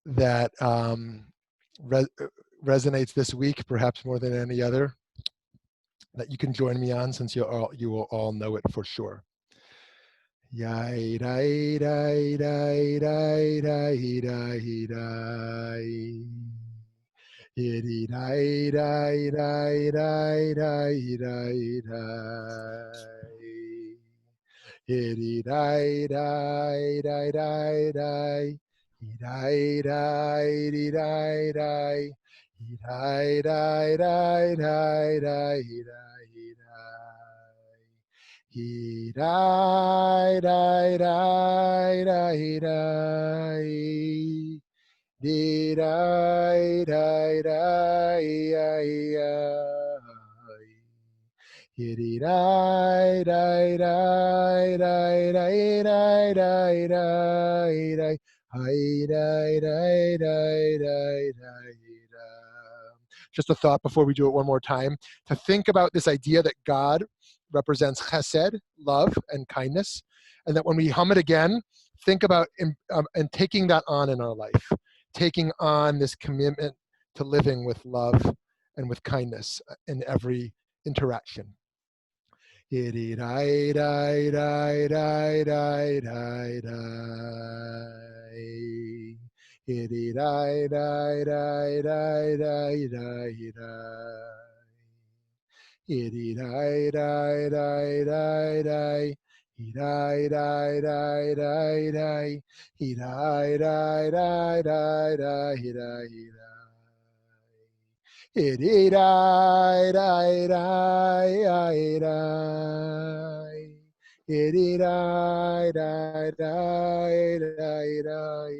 that resonates this week, perhaps more than any other, that you can join me on, since you will all know it for sure. Yai dai dai dai dai dai dai dai. Hiri dai dai dai dai dai dai dai. Hiri dai dai dai dai dai. Dai dai dai dai dai. Dai dai dai dai dai dai. He die, die, die, die, die. He die, die, die, He die, die, die, die, die, die, die, die. Hi, die, die, die, die, die. Just a thought before we do it one more time, to think about this idea that God represents chesed, love, and kindness, and that when we hum it again, think about and taking that on in our life, taking on this commitment to living with love and with kindness in every interaction. Hiri dai dai dai dai dai dai dai. Hiri dai dai dai dai dai. He dai dai dai dai dai. He dai dai dai dai dai. He dai he dai. Hiri dai dai dai dai dai. Hiri dai dai dai dai dai.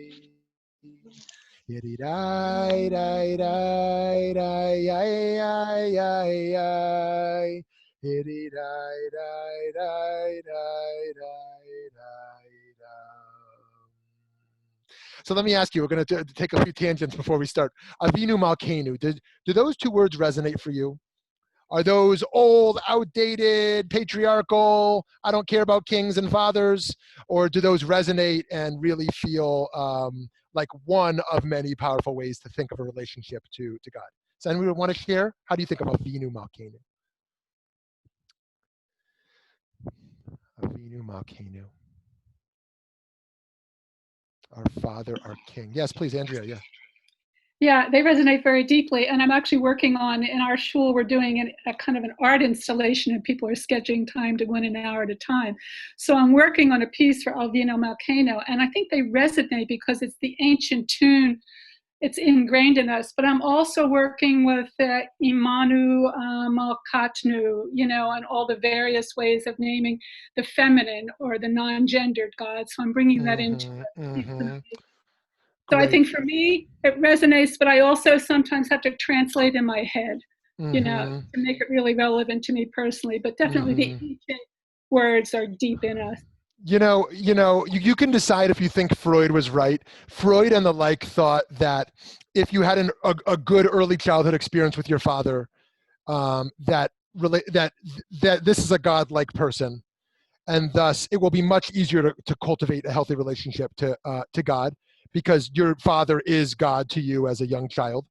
Yiddy die die die die ay ay ay. Yiddy die die die die die die. So let me ask you, we're going to take a few tangents before we start. Avinu Malkeinu, do those two words resonate for you? Are those old, outdated, patriarchal, I don't care about kings and fathers? Or do those resonate and really feel like one of many powerful ways to think of a relationship to God? Does anyone want to share? How do you think of Avinu Malkeinu? Avinu Malkeinu. Our Father, our King. Yes, please, Andrea, yeah. Yeah, they resonate very deeply. And I'm actually working on, in our shul, we're doing a kind of an art installation, and people are scheduling time to go in an hour at a time. So I'm working on a piece for Avinu Malkeinu, and I think they resonate because it's the ancient tune. It's ingrained in us. But I'm also working with Imanu Malkatnu, and all the various ways of naming the feminine or the non-gendered God. So I'm bringing that into it. So I think for me, it resonates, but I also sometimes have to translate in my head, to make it really relevant to me personally. But definitely the ancient words are deep in us. You can decide if you think Freud was right. Freud and the like thought that if you had a good early childhood experience with your father, that this is a God-like person, and thus it will be much easier to cultivate a healthy relationship to God, because your father is God to you as a young child.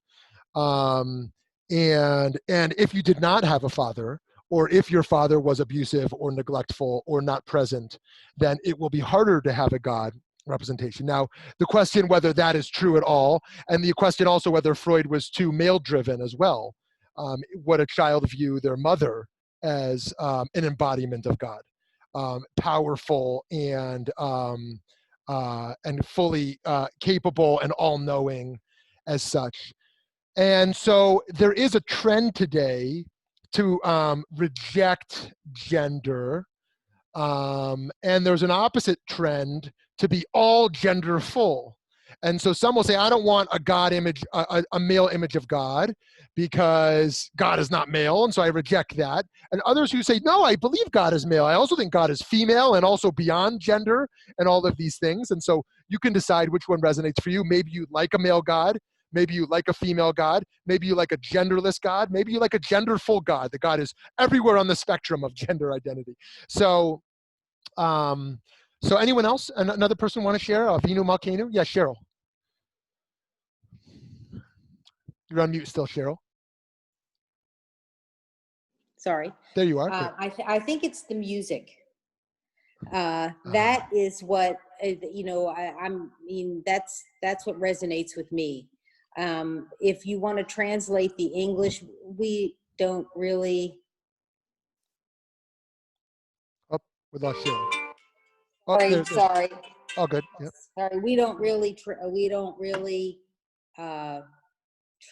And if you did not have a father, or if your father was abusive or neglectful or not present, then it will be harder to have a God representation. Now, the question whether that is true at all, and the question also whether Freud was too male-driven as well. Would a child view their mother as an embodiment of God, powerful and fully capable and all-knowing as such? And so there is a trend today to reject gender, and there's an opposite trend to be all genderful. And so some will say, I don't want a God image, a male image of God, because God is not male, and so I reject that. And others who say, no, I believe God is male. I also think God is female and also beyond gender and all of these things. And so you can decide which one resonates for you. Maybe you like a male God. Maybe you like a female God. Maybe you like a genderless God. Maybe you like a genderful God. The God is everywhere on the spectrum of gender identity. So, so anyone else? Another person want to share? Avinu Malkeinu? Yeah, Cheryl. You're on mute still, Cheryl. Sorry. There you are. I think it's the music. That is what, I mean, that's what resonates with me. If you want to translate the English, we don't really. Oh, we lost Cheryl. Sorry. Oh, good. Yep. Sorry, we don't really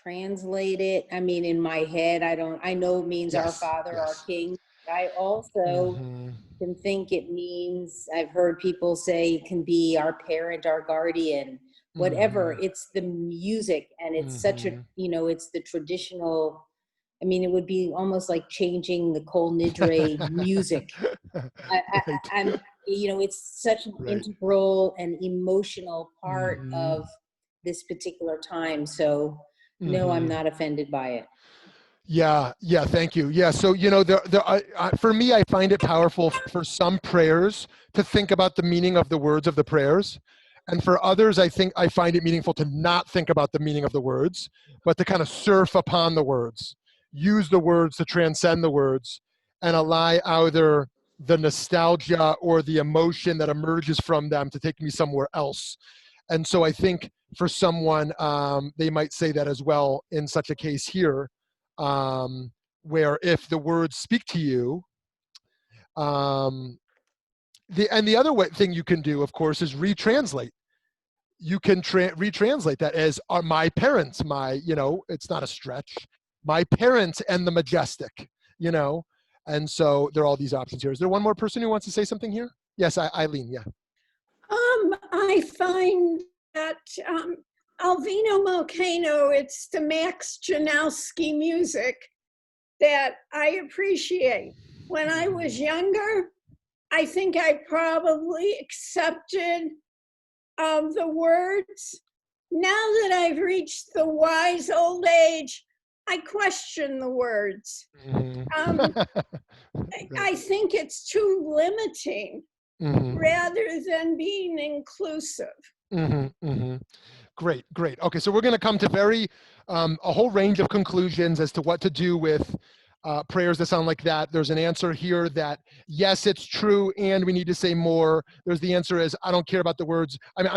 translate it. I mean, in my head, I know it means our Father, our King. I also can think it means, I've heard people say it can be our parent, our guardian, whatever. It's the music, and it's such a, it's the traditional. I mean, it would be almost like changing the Kol Nidre music. And it's such an integral and emotional part of this particular time. So no, I'm not offended by it. Yeah, thank you. Yeah, so for me, I find it powerful for some prayers to think about the meaning of the words of the prayers, and for others, I find it meaningful to not think about the meaning of the words, but to kind of surf upon the words, use the words to transcend the words, and allow either the nostalgia or the emotion that emerges from them to take me somewhere else. And so I think for someone, they might say that as well in such a case here. Where if the words speak to you, the other thing you can do, of course, is retranslate. You can retranslate that as my parents, it's not a stretch, my parents and the majestic, and so there are all these options here. Is there one more person who wants to say something here? Yes, Eileen, yeah. I find that Alvino Malcano, it's the Max Janowski music that I appreciate. When I was younger, I think I probably accepted the words. Now that I've reached the wise old age, I question the words. I think it's too limiting rather than being inclusive. Great. Okay, so we're going to come to a whole range of conclusions as to what to do with prayers that sound like that. There's an answer here that, yes, it's true, and we need to say more. There's the answer is, I don't care about the words. I mean,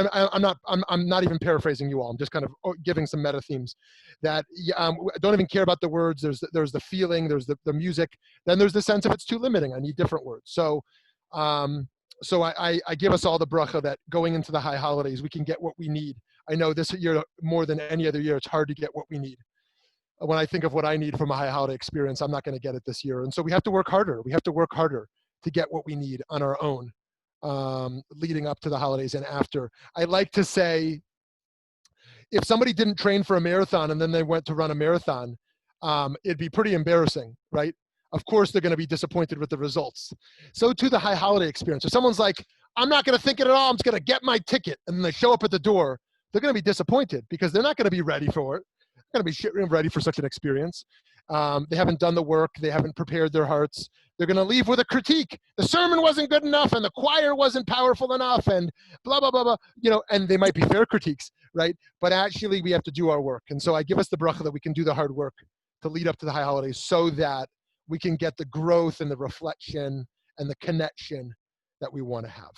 I'm not even paraphrasing you all. I'm just kind of giving some meta themes that I don't even care about the words. There's the feeling, there's the music. Then there's the sense of it's too limiting. I need different words. So I give us all the bracha that going into the high holidays, we can get what we need. I know this year, more than any other year, it's hard to get what we need. When I think of what I need from a high holiday experience, I'm not going to get it this year. And so we have to work harder. We have to work harder to get what we need on our own, leading up to the holidays and after. I like to say, if somebody didn't train for a marathon and then they went to run a marathon, it'd be pretty embarrassing, right? Of course, they're going to be disappointed with the results. So too, the high holiday experience. If someone's like, I'm not going to think it at all, I'm just going to get my ticket, and then they show up at the door, they're going to be disappointed because they're not going to be ready for it. They're going to be ready for such an experience. They haven't done the work. They haven't prepared their hearts. They're going to leave with a critique. The sermon wasn't good enough, and the choir wasn't powerful enough, and blah, blah, blah, blah. And they might be fair critiques, right? But actually, we have to do our work. And so I give us the bracha that we can do the hard work to lead up to the high holidays so that we can get the growth and the reflection and the connection that we want to have.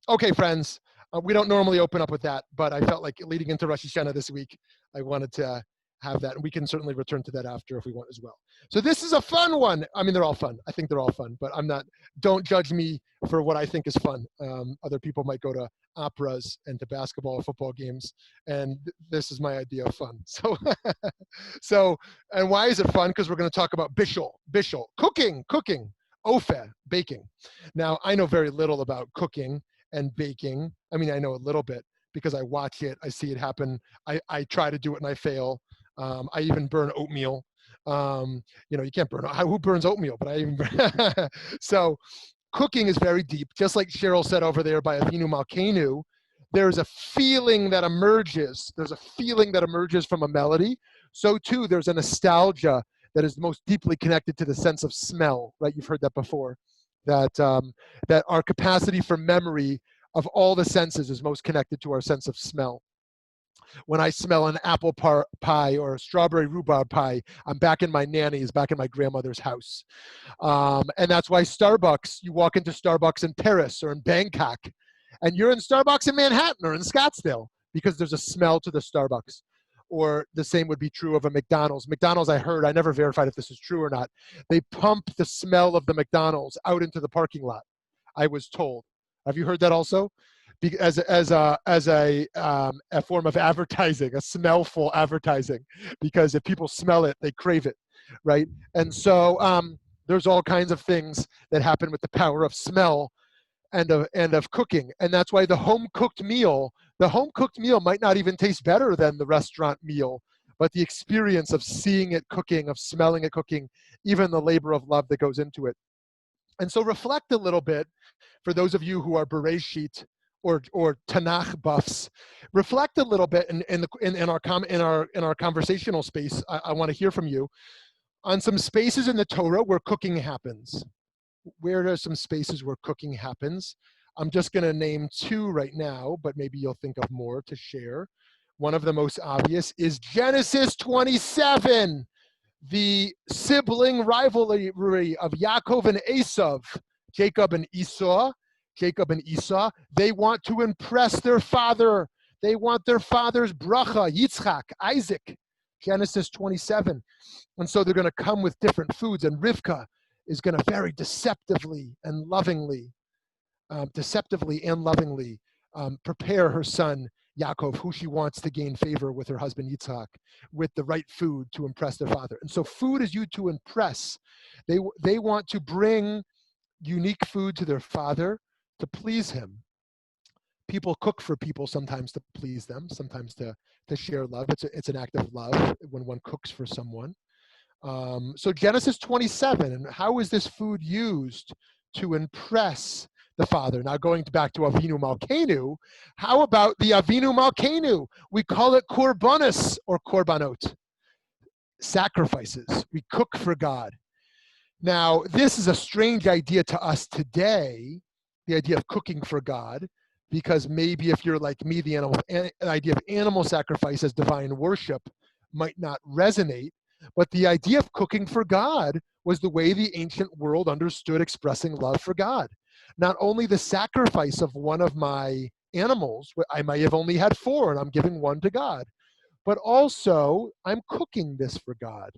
Okay, friends, we don't normally open up with that, but I felt like leading into Rosh Hashanah this week, I wanted to have that, and we can certainly return to that after if we want as well. So this is a fun one. I mean, they're all fun. I think they're all fun, but don't judge me for what I think is fun. Other people might go to operas and to basketball or football games, and this is my idea of fun. So, and why is it fun? Because we're going to talk about Bishul, cooking, Opheh, baking. Now, I know very little about cooking and baking. I mean, I know a little bit because I watch it, I see it happen. I try to do it and I fail. I even burn oatmeal. You can't burn, who burns oatmeal? But I even burn. So cooking is very deep. Just like Cheryl said over there by Avinu Malkeinu, there's a feeling that emerges. There's a feeling that emerges from a melody. So too, there's a nostalgia that is most deeply connected to the sense of smell, right? You've heard that before, that our capacity for memory of all the senses is most connected to our sense of smell. When I smell an apple pie or a strawberry rhubarb pie, I'm back in my nanny's, back in my grandmother's house. And that's why Starbucks, you walk into Starbucks in Paris or in Bangkok, and you're in Starbucks in Manhattan or in Scottsdale because there's a smell to the Starbucks. Or the same would be true of a McDonald's. McDonald's, I heard, I never verified if this is true or not, they pump the smell of the McDonald's out into the parking lot, I was told. Have you heard that also? As a form of advertising, a smellful advertising, because if people smell it, they crave it, right? And so there's all kinds of things that happen with the power of smell and of cooking, and that's why the home cooked meal might not even taste better than the restaurant meal, but the experience of seeing it cooking, of smelling it cooking, even the labor of love that goes into it. And so reflect a little bit, for those of you who are Bereshit or Tanakh buffs, reflect a little bit in our conversational space. I want to hear from you on some spaces in the Torah where cooking happens. Where are some spaces where cooking happens? I'm just going to name two right now, but maybe you'll think of more to share. One of the most obvious is Genesis 27, the sibling rivalry of Yaakov and Esav, Jacob and Esau. They want to impress their father. They want their father's bracha, Yitzchak, Isaac, Genesis 27. And so they're going to come with different foods, and Rivka is going to very deceptively and lovingly prepare her son Yaakov, who she wants to gain favor with her husband Yitzchak, with the right food to impress their father. And so food is used to impress. They want to bring unique food to their father to please him. People cook for people sometimes to please them, sometimes to share love. It's an act of love when one cooks for someone. So Genesis 27, and how is this food used to impress the father? Now going back to Avinu Malkeinu, how about the Avinu Malkeinu? We call it korbanos or korbanot, sacrifices. We cook for God. Now this is a strange idea to us today, the idea of cooking for God, because maybe if you're like me, the idea of animal sacrifice as divine worship might not resonate. But the idea of cooking for God was the way the ancient world understood expressing love for God. Not only the sacrifice of one of my animals, I might have only had 4 and I'm giving one to God, but also I'm cooking this for God.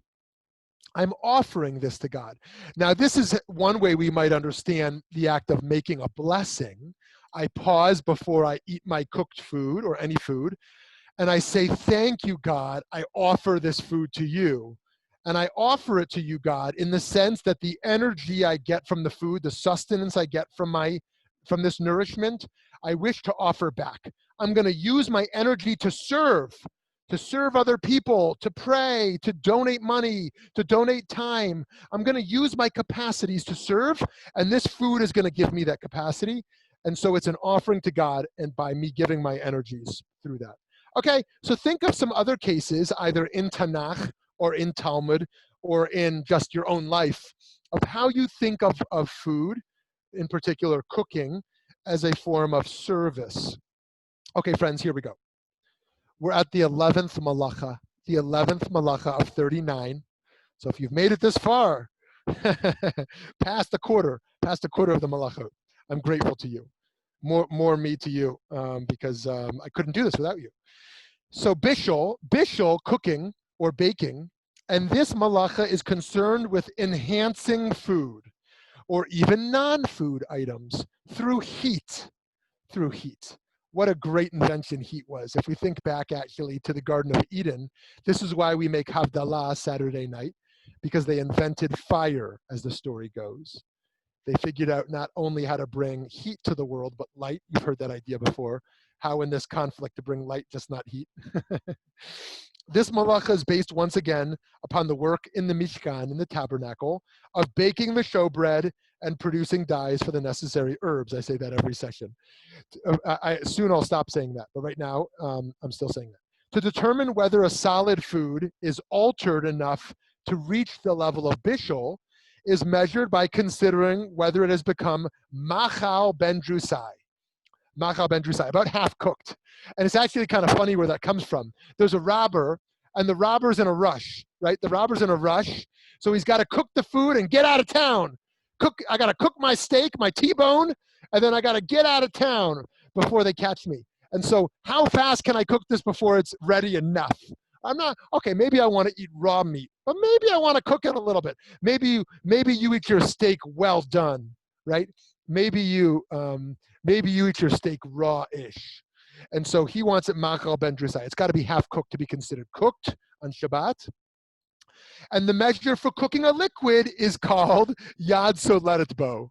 I'm offering this to God. Now, this is one way we might understand the act of making a blessing. I pause before I eat my cooked food or any food, and I say, thank you, God, I offer this food to you. And I offer it to you, God, in the sense that the energy I get from the food, the sustenance I get from this nourishment, I wish to offer back. I'm going to use my energy to serve other people, to pray, to donate money, to donate time. I'm going to use my capacities to serve, and this food is going to give me that capacity. And so it's an offering to God, and by me giving my energies through that. Okay, so think of some other cases, either in Tanakh or in Talmud or in just your own life, of how you think of food, in particular cooking, as a form of service. Okay, friends, here we go. We're at the 11th malacha of 39. So if you've made it this far, past a quarter of the malachot, I'm grateful to you. More me to you, because I couldn't do this without you. So Bishul, cooking or baking, and this malacha is concerned with enhancing food or even non-food items through heat. What a great invention heat was. If we think back actually to the Garden of Eden, this is why we make Havdalah Saturday night, because they invented fire, as the story goes. They figured out not only how to bring heat to the world, but light. You've heard that idea before. How in this conflict to bring light, just not heat. This malacha is based once again upon the work in the Mishkan, in the tabernacle, of baking the showbread and producing dyes for the necessary herbs. I say that every session. Soon I'll stop saying that, but right now I'm still saying that. To determine whether a solid food is altered enough to reach the level of Bishul is measured by considering whether it has become machal ben drusai. machal ben drusai, about half cooked. And it's actually kind of funny where that comes from. There's a robber, and the robber's in a rush, right? The robber's in a rush, so he's got to cook the food and get out of town. I got to cook my steak, my T-bone, and then I got to get out of town before they catch me. And so how fast can I cook this before it's ready enough? I'm not, okay, maybe I want to eat raw meat, but maybe I want to cook it a little bit. Maybe you eat your steak well done, right? Maybe you eat your steak raw-ish. And so he wants it machal ben drusai. It's got to be half cooked to be considered cooked on Shabbat. And the measure for cooking a liquid is called yad soledet bo,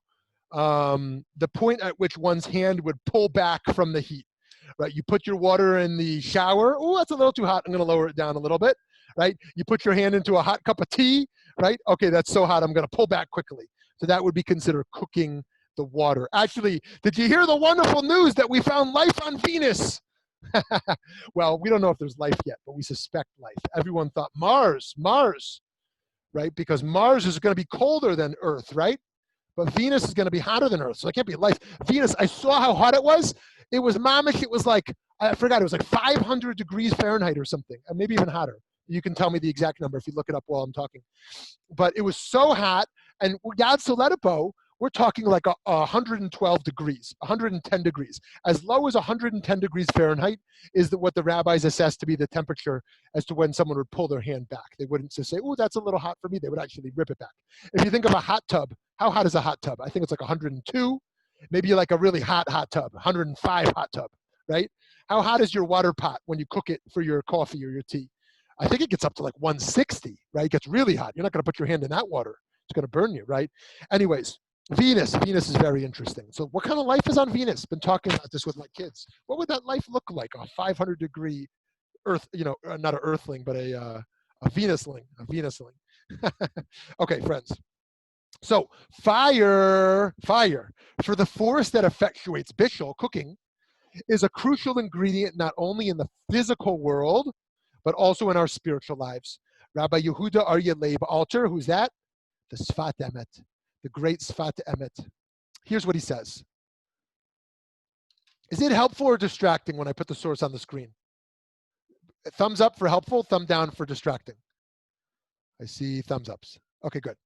the point at which one's hand would pull back from the heat. Right, you put your water in the shower. Oh, that's a little too hot. I'm going to lower it down a little bit. Right, you put your hand into a hot cup of tea. Right, okay, that's so hot. I'm going to pull back quickly. So that would be considered cooking the water. Actually, did you hear the wonderful news that we found life on Venus? Well, we don't know if there's life yet, but we suspect life. Everyone thought Mars, right? Because Mars is going to be colder than Earth, right? But Venus is going to be hotter than Earth, so it can't be life. Venus, I saw how hot it was. It was mamish. It was like, I forgot, it was like 500 degrees Fahrenheit or something, maybe even hotter. You can tell me the exact number if you look it up while I'm talking. But it was so hot, and Yad Soledet Bo, we're talking like 112 degrees, 110 degrees. As low as 110 degrees Fahrenheit is what the rabbis assess to be the temperature as to when someone would pull their hand back. They wouldn't just say, oh, that's a little hot for me. They would actually rip it back. If you think of a hot tub, how hot is a hot tub? I think it's like 102. Maybe like a really hot tub, 105 hot tub, right? How hot is your water pot when you cook it for your coffee or your tea? I think it gets up to like 160, right? It gets really hot. You're not going to put your hand in that water. It's going to burn you, right? Anyways, Venus is very interesting. So what kind of life is on Venus? Been talking about this with my kids. What would that life look like? A 500-degree Earth, not an Earthling, but a Venusling, Okay, friends. So fire for the force that effectuates Bishul, cooking, is a crucial ingredient not only in the physical world, but also in our spiritual lives. Rabbi Yehuda Aryeh Leib Alter, who's that? The Sfat Emet, the great Sfat Emet. Here's what he says. Is it helpful or distracting when I put the source on the screen? Thumbs up for helpful, thumb down for distracting. I see thumbs ups. Okay, good.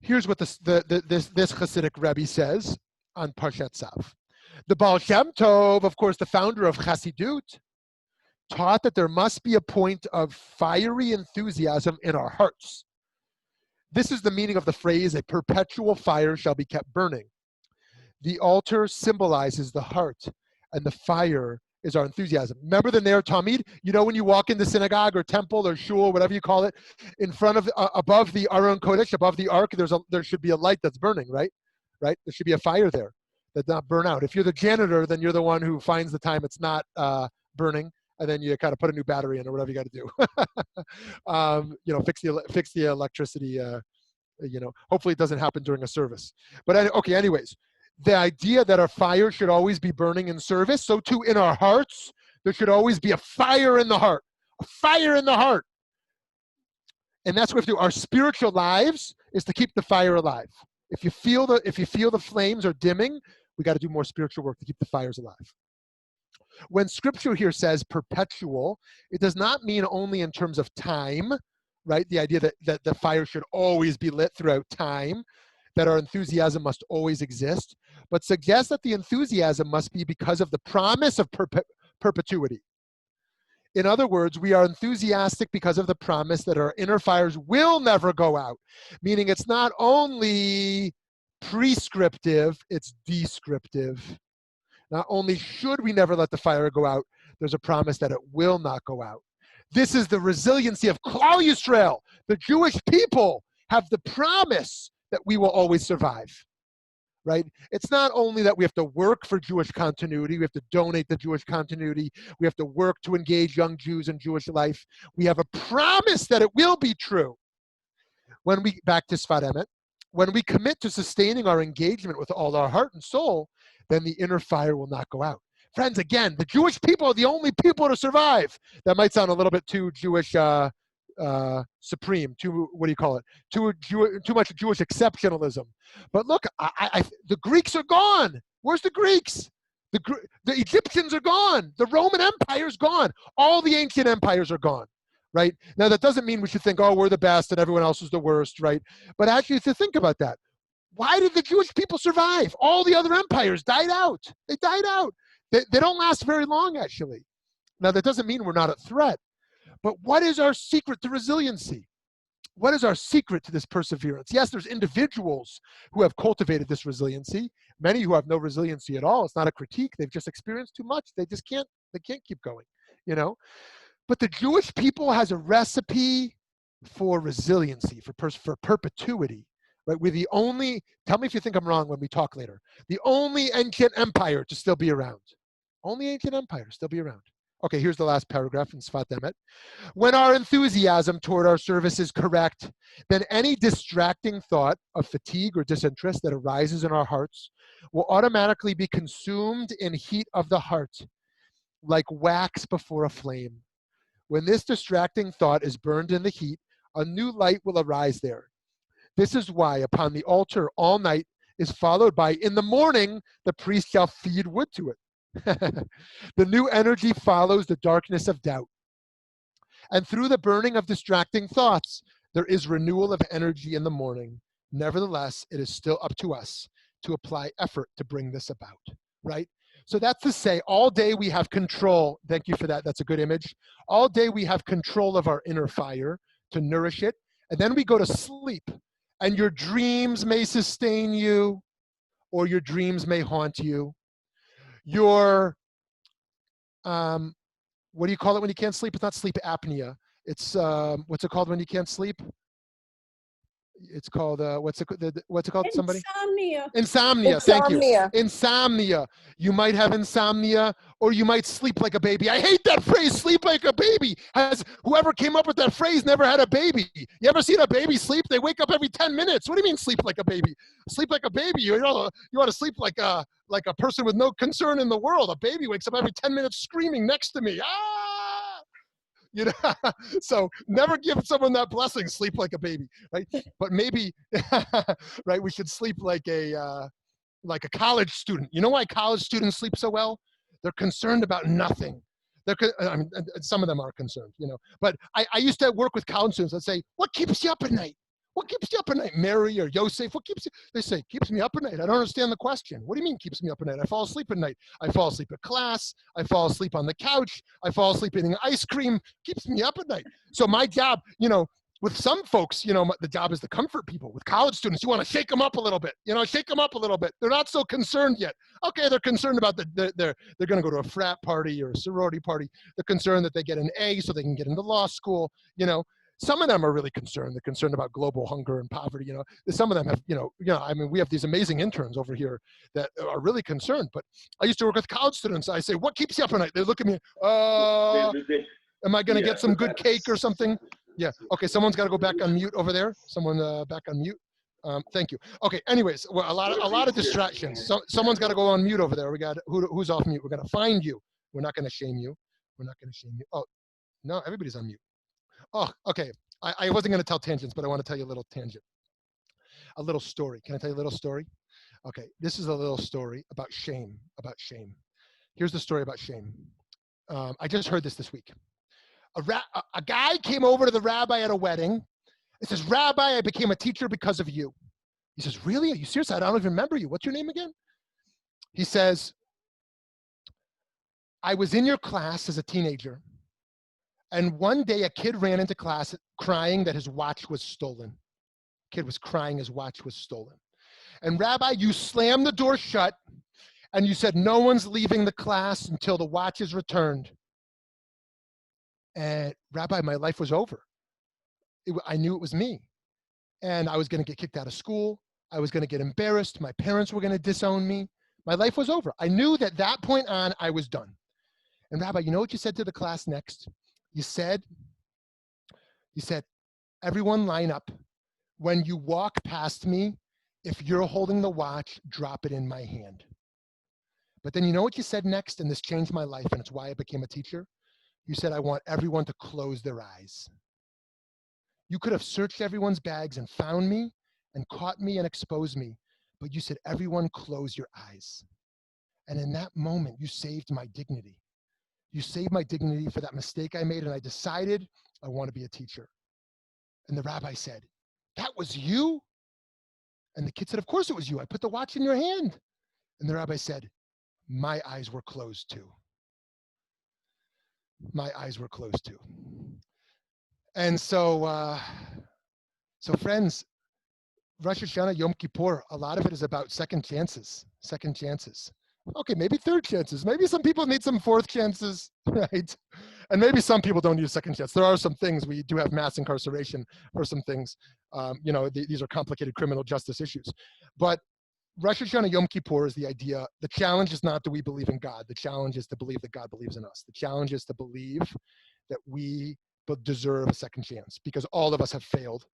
Here's what this Hasidic Rebbe says on Parshat Tzav. The Baal Shem Tov, of course, the founder of Chassidut, taught that there must be a point of fiery enthusiasm in our hearts. This is the meaning of the phrase, a perpetual fire shall be kept burning. The altar symbolizes the heart, and the fire is our enthusiasm. Remember the Ner Tamid? You know when you walk into synagogue or temple or shul, whatever you call it, in front of, above the Aron Kodesh, above the ark, there should be a light that's burning, right? Right? There should be a fire there that not burn out. If you're the janitor, then you're the one who finds the time it's not burning, and then you kind of put a new battery in or whatever you got to do. Fix the electricity. Hopefully it doesn't happen during a service. But okay, anyways. The idea that our fire should always be burning in service, so too in our hearts, there should always be a fire in the heart. A fire in the heart. And that's what we have to do. Our spiritual lives is to keep the fire alive. If you feel the flames are dimming, we got to do more spiritual work to keep the fires alive. When scripture here says perpetual, it does not mean only in terms of time, right? The idea that the fire should always be lit throughout time, that our enthusiasm must always exist, but suggests that the enthusiasm must be because of the promise of perpetuity. In other words, we are enthusiastic because of the promise that our inner fires will never go out, meaning it's not only prescriptive, it's descriptive. Not only should we never let the fire go out, there's a promise that it will not go out. This is the resiliency of Klal Yisrael. The Jewish people have the promise that we will always survive, right? It's not only that we have to work for Jewish continuity, we have to donate to Jewish continuity, we have to work to engage young Jews in Jewish life. We have a promise that it will be true. Back to Sfat Emet, when we commit to sustaining our engagement with all our heart and soul, then the inner fire will not go out. Friends, again, the Jewish people are the only people to survive. That might sound a little bit too Jewish, supreme, too much Jewish exceptionalism. But look, the Greeks are gone. Where's the Greeks? The Egyptians are gone. The Roman Empire is gone. All the ancient empires are gone, right? Now, that doesn't mean we should think, oh, we're the best and everyone else is the worst, right? But actually, to think about that, why did the Jewish people survive? All the other empires died out. They died out. They don't last very long, actually. Now, that doesn't mean we're not a threat. But what is our secret to resiliency? What is our secret to this perseverance? Yes, there's individuals who have cultivated this resiliency, many who have no resiliency at all. It's not a critique. They've just experienced too much. They can't keep going, you know? But the Jewish people has a recipe for resiliency, for perpetuity, right? We're the only, tell me if you think I'm wrong when we talk later, the only ancient empire to still be around. Only ancient empire to still be around. Okay, here's the last paragraph in Sfat Emet. When our enthusiasm toward our service is correct, then any distracting thought of fatigue or disinterest that arises in our hearts will automatically be consumed in heat of the heart, like wax before a flame. When this distracting thought is burned in the heat, a new light will arise there. This is why upon the altar all night is followed by, in the morning, the priest shall feed wood to it. The new energy follows the darkness of doubt. And through the burning of distracting thoughts, there is renewal of energy in the morning. Nevertheless, it is still up to us to apply effort to bring this about, right? So that's to say, all day we have control. Thank you for that. That's a good image. All day we have control of our inner fire to nourish it. And then we go to sleep. And your dreams may sustain you, or your dreams may haunt you. Your, what do you call it when you can't sleep? It's not sleep apnea. It's, what's it called when you can't sleep? It's called, what's it called, somebody? Insomnia, thank you. Insomnia. You might have insomnia, or you might sleep like a baby. I hate that phrase, sleep like a baby. Whoever came up with that phrase never had a baby. You ever seen a baby sleep? They wake up every 10 minutes. What do you mean sleep like a baby? Sleep like a baby, you want to sleep like a person with no concern in the world. A baby wakes up every 10 minutes screaming next to me. Ah! You know, so never give someone that blessing, sleep like a baby, right? But maybe, right, we should sleep like a college student. You know why college students sleep so well? They're concerned about nothing. I mean, some of them are concerned, you know. But I used to work with college students. I'd say, what keeps you up at night? What keeps you up at night? Mary or Yosef, what keeps you? They say, keeps me up at night. I don't understand the question. What do you mean keeps me up at night? I fall asleep at night. I fall asleep at class. I fall asleep on the couch. I fall asleep eating ice cream. Keeps me up at night. So my job, you know, with some folks, you know, the job is to comfort people. With college students, you want to shake them up a little bit. You know, shake them up a little bit. They're not so concerned yet. Okay, they're concerned about they're going to go to a frat party or a sorority party. They're concerned that they get an A so they can get into law school, you know. Some of them are really concerned. They're concerned about global hunger and poverty. You know, some of them have, I mean, we have these amazing interns over here that are really concerned. But I used to work with college students. I say, what keeps you up at night? They look at me, am I going to get some good cake or something? Yeah. Okay. Someone's got to go back on mute over there. Someone back on mute. Thank you. Okay. Anyways, well, a lot of distractions. So someone's got to go on mute over there. We got who's off mute. We're going to find you. We're not going to shame you. We're not going to shame you. Oh, no, everybody's on mute. Oh, okay. I wasn't going to tell tangents, but I want to tell you a little tangent. A little story. Can I tell you a little story? Okay. This is a little story about shame. Here's the story about shame. I just heard this week. A guy came over to the rabbi at a wedding. He says, Rabbi, I became a teacher because of you. He says, really? Are you serious? I don't even remember you. What's your name again? He says, I was in your class as a teenager. And one day a kid ran into class crying that his watch was stolen. Kid was crying his watch was stolen. And Rabbi, you slammed the door shut and you said, no one's leaving the class until the watch is returned. And Rabbi, my life was over. I knew it was me. And I was going to get kicked out of school. I was going to get embarrassed. My parents were going to disown me. My life was over. I knew that point on, I was done. And Rabbi, you know what you said to the class next? You said, everyone line up. When you walk past me, if you're holding the watch, drop it in my hand. But then you know what you said next? And this changed my life, and it's why I became a teacher. You said, I want everyone to close their eyes. You could have searched everyone's bags and found me and caught me and exposed me. But you said, everyone close your eyes. And in that moment, you saved my dignity. You saved my dignity for that mistake I made, and I decided I want to be a teacher. And the rabbi said, that was you? And the kid said, of course it was you. I put the watch in your hand. And the rabbi said, my eyes were closed too. My eyes were closed too. And so friends, Rosh Hashanah, Yom Kippur, a lot of it is about second chances. Okay, maybe third chances. Maybe some people need some fourth chances, right? And maybe some people don't need a second chance. There are some things, we do have mass incarceration for some things. These are complicated criminal justice issues. But Rosh Hashanah, Yom Kippur is the idea. The challenge is not that we believe in God. The challenge is to believe that God believes in us. The challenge is to believe that we deserve a second chance, because all of us have failed.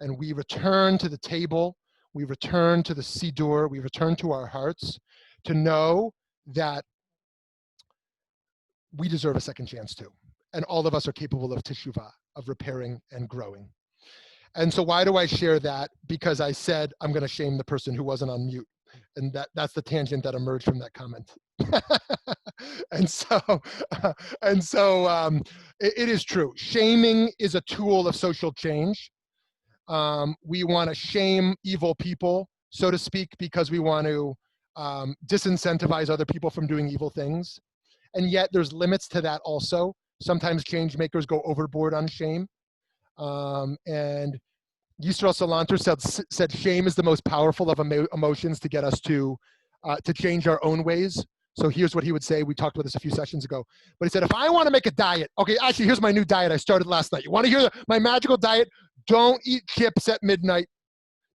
And we return to the table, we return to the Siddur, we return to our hearts to know that we deserve a second chance too. And all of us are capable of teshuvah, of repairing and growing. And so why do I share that? Because I said I'm going to shame the person who wasn't on mute. And that's the tangent that emerged from that comment. and so it is true. Shaming is a tool of social change. We want to shame evil people, so to speak, because we want to disincentivize other people from doing evil things. And yet there's limits to that also. Sometimes change makers go overboard on shame. And Yisrael Salanter said shame is the most powerful of emotions to get us to change our own ways. So here's what he would say. We talked about this a few sessions ago. But he said, if I want to make a diet, okay, actually, here's my new diet I started last night. You want to hear my magical diet? Don't eat chips at midnight.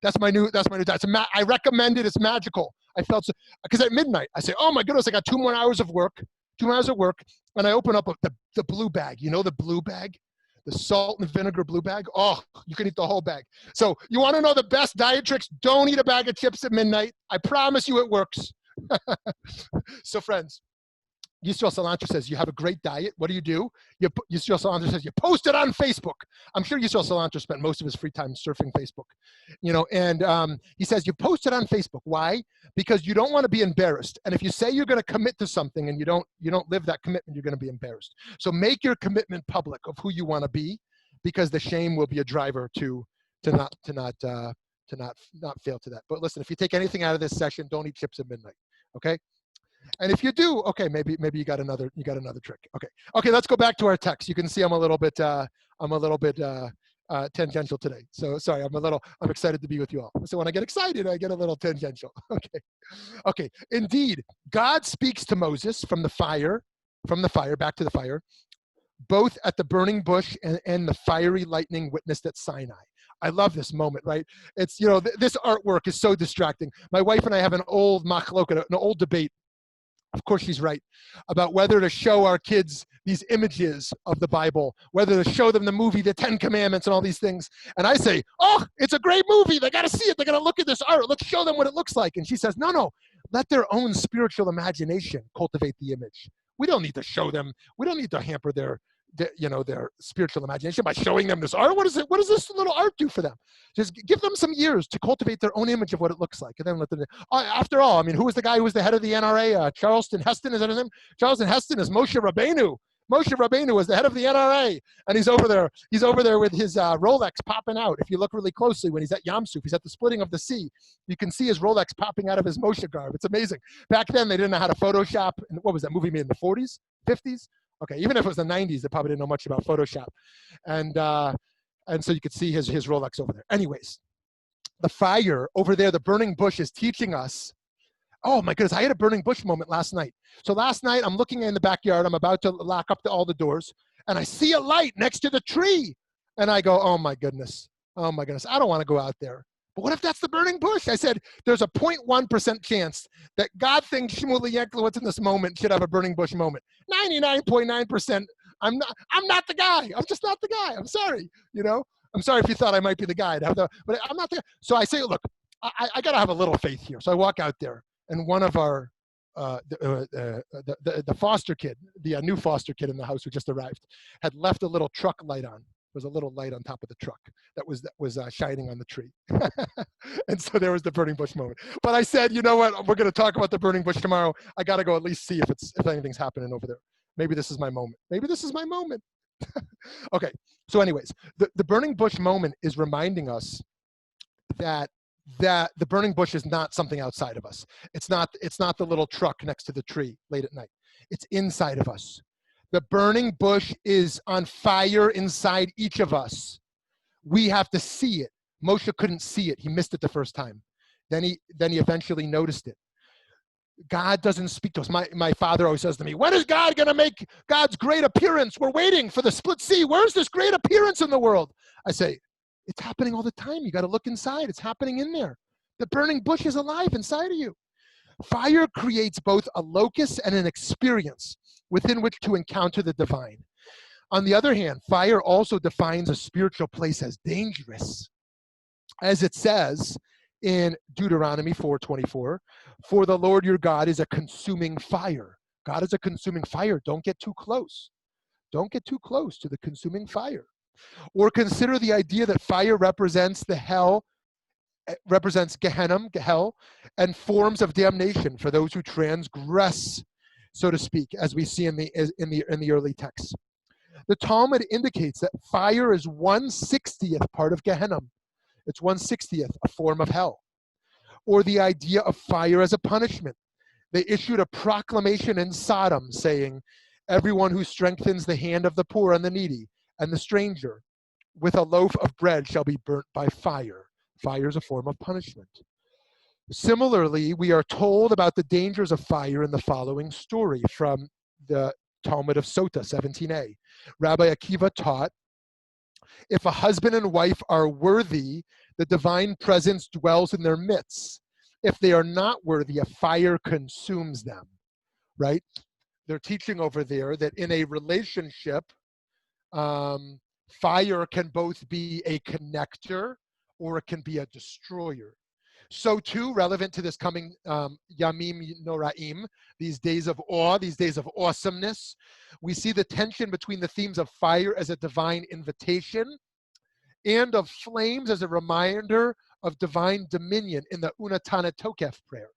That's my new diet. I recommend it. It's magical. I felt so, because at midnight, I say, oh my goodness, I got 2 more hours of work, and I open up the blue bag. You know the blue bag? The salt and vinegar blue bag? Oh, you can eat the whole bag. So you want to know the best diet tricks? Don't eat a bag of chips at midnight. I promise you it works. So friends, Yisrael Salanter says, you have a great diet. What do? Yisrael Salanter says, you post it on Facebook. I'm sure Yisrael Salanter spent most of his free time surfing Facebook. And he says, you post it on Facebook. Why? Because you don't want to be embarrassed. And if you say you're going to commit to something and you don't live that commitment, you're going to be embarrassed. So make your commitment public of who you want to be, because the shame will be a driver to not fail to that. But listen, if you take anything out of this session, don't eat chips at midnight. Okay? And if you do, okay, maybe you got another trick. Okay, let's go back to our text. You can see I'm a little bit tangential today. So sorry, I'm excited to be with you all. So when I get excited, I get a little tangential. Okay. Indeed, God speaks to Moses from the fire, back to the fire, both at the burning bush and the fiery lightning witnessed at Sinai. I love this moment, right? It's, this artwork is so distracting. My wife and I have an old machloket, an old debate. Of course, she's right about whether to show our kids these images of the Bible, whether to show them the movie, the 10 Commandments and all these things. And I say, oh, it's a great movie. They got to see it. They got to look at this art. Let's show them what it looks like. And she says, no, let their own spiritual imagination cultivate the image. We don't need to show them. We don't need to hamper their spiritual imagination by showing them this art. What does this little art do for them? Just give them some years to cultivate their own image of what it looks like, and then let them. After all, I mean, who was the guy who was the head of the NRA? Charleston Heston, is that his name? Charleston Heston is Moshe Rabbeinu. Moshe Rabbeinu was the head of the NRA, and he's over there. He's over there with his Rolex popping out. If you look really closely, when he's at Yam Suf, he's at the splitting of the sea. You can see his Rolex popping out of his Moshe garb. It's amazing. Back then, they didn't know how to Photoshop. And what was that movie made in the 40s, 50s? Okay, even if it was the 90s, they probably didn't know much about Photoshop. And so you could see his Rolex over there. Anyways, the fire over there, the burning bush is teaching us. Oh my goodness, I had a burning bush moment last night. So last night, I'm looking in the backyard. I'm about to lock up all the doors. And I see a light next to the tree. And I go, oh my goodness, I don't want to go out there. But what if that's the burning bush? I said, there's a 0.1% chance that God thinks Shmuly Yanklowitz in this moment should have a burning bush moment. 99.9%, I'm not the guy. I'm just not the guy. I'm sorry, I'm sorry if you thought I might be the guy. But I'm not the guy. So I say, look, I got to have a little faith here. So I walk out there, and one of our, the foster kid, the new foster kid in the house who just arrived, had left a little truck light on. was a little light on top of the truck that was shining on the tree. And so there was the burning bush moment. But I said, you know what? We're going to talk about the burning bush tomorrow. I got to go at least see if anything's happening over there. Maybe this is my moment. Maybe this is my moment. Okay. So anyways, the burning bush moment is reminding us that the burning bush is not something outside of us. It's not the little truck next to the tree late at night. It's inside of us. The burning bush is on fire inside each of us. We have to see it. Moshe couldn't see it. He missed it the first time. Then he eventually noticed it. God doesn't speak to us. My father always says to me, when is God going to make God's great appearance? We're waiting for the split sea. Where's this great appearance in the world? I say, it's happening all the time. You got to look inside. It's happening in there. The burning bush is alive inside of you. Fire creates both a locus and an experience within which to encounter the divine. On the other hand, fire also defines a spiritual place as dangerous. As it says in Deuteronomy 4:24, for the Lord your God is a consuming fire. God is a consuming fire. Don't get too close. Don't get too close to the consuming fire. Or consider the idea that fire represents Gehenna, hell, and forms of damnation for those who transgress, so to speak, as we see in the early texts. The Talmud indicates that fire is 1/60th part of Gehenna. It's 1/60th, a form of hell. Or the idea of fire as a punishment. They issued a proclamation in Sodom saying, everyone who strengthens the hand of the poor and the needy and the stranger with a loaf of bread shall be burnt by fire. Fire is a form of punishment. Similarly, we are told about the dangers of fire in the following story from the Talmud of Sota 17a. Rabbi Akiva taught, if a husband and wife are worthy, the divine presence dwells in their midst. If they are not worthy, a fire consumes them, right? They're teaching over there that in a relationship, fire can both be a connector or it can be a destroyer. So too, relevant to this coming Yamim Noraim, these days of awe, these days of awesomeness, we see the tension between the themes of fire as a divine invitation and of flames as a reminder of divine dominion in the Unatana Tokef prayer.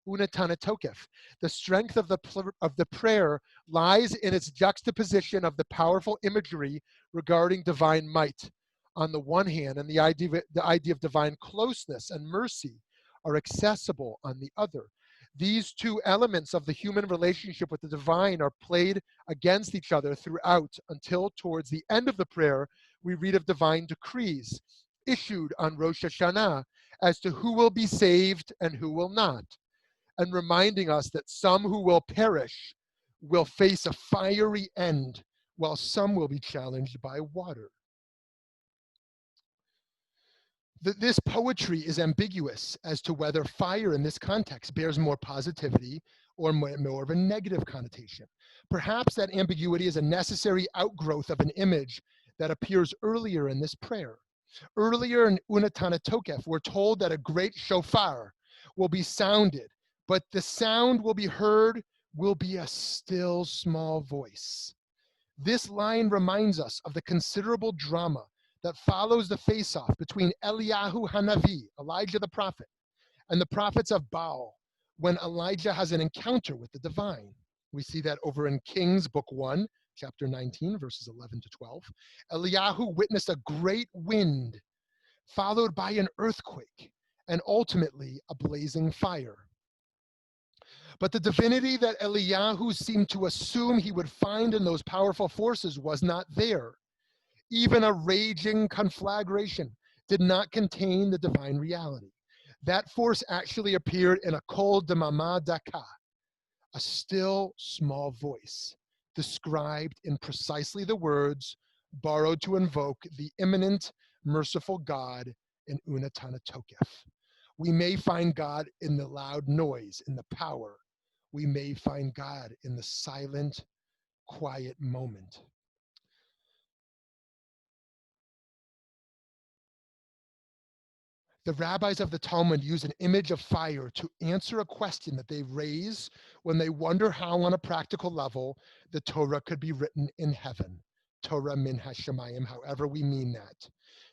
Unatana Tokef. The strength of the prayer lies in its juxtaposition of the powerful imagery regarding divine might on the one hand, and the idea of divine closeness and mercy are accessible on the other. These two elements of the human relationship with the divine are played against each other throughout until towards the end of the prayer, we read of divine decrees issued on Rosh Hashanah as to who will be saved and who will not, and reminding us that some who will perish will face a fiery end, while some will be challenged by water. This poetry is ambiguous as to whether fire in this context bears more positivity or more of a negative connotation. Perhaps that ambiguity is a necessary outgrowth of an image that appears earlier in this prayer. Earlier in Unatana Tokef, we're told that a great shofar will be sounded, but the sound will be heard will be a still small voice. This line reminds us of the considerable drama that follows the face-off between Eliyahu Hanavi, Elijah the prophet, and the prophets of Baal when Elijah has an encounter with the divine. We see that over in Kings, book 1, chapter 19, verses 11 to 12. Eliyahu witnessed a great wind, followed by an earthquake, and ultimately a blazing fire. But the divinity that Eliyahu seemed to assume he would find in those powerful forces was not there. Even a raging conflagration did not contain the divine reality. That force actually appeared in a kol demama daka, a still small voice, described in precisely the words borrowed to invoke the immanent, merciful God in Unatana Tokef. We may find God in the loud noise, in the power. We may find God in the silent, quiet moment. The rabbis of the Talmud use an image of fire to answer a question that they raise when they wonder how, on a practical level, the Torah could be written in heaven. Torah min hashamayim, however we mean that.